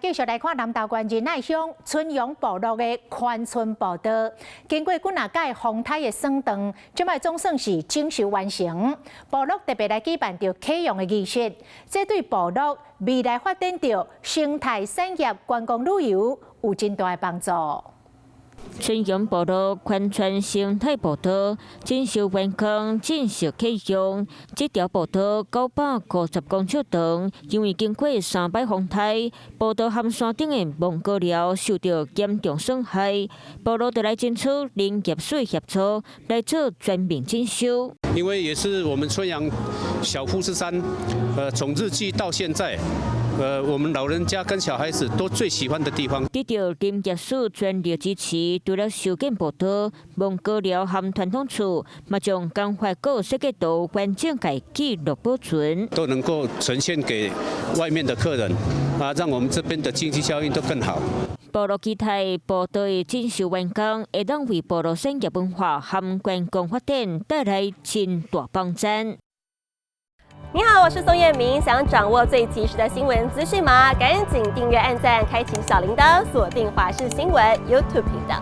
继续来看南投县仁爱乡春阳部落的宽村步道，经过几啊届风台的算断，即摆总算是整修完成。部落特别来举办着启用的仪式，这对部落未来发展着生态产业、观光旅游有真大的帮助。 春阳部落宽村生态步道整修完工，正式启用。这条步道950公尺长，因为经过3摆风台，步道和山顶的芒果寮受到严重损害。部落就来争取林业水协助来做全面整修。因为也是我们春阳小富士山，从日据到现在。 我们老人家跟小孩子都最喜欢的地方。得到林业署全力支持，除了修建步道，芒果寮和传统处，嘛将钢化果设计到完整改记录保存，都能够呈现给外面的客人，让我们这边的经济效应都更好。 部落期待步道的整修完工，会当为部落产业文化和观光发展带来真大帮助。 你好，我是宋彦明。想掌握最及时的新闻资讯吗？赶紧订阅、按赞、开启小铃铛，锁定华视新闻 YouTube 频道。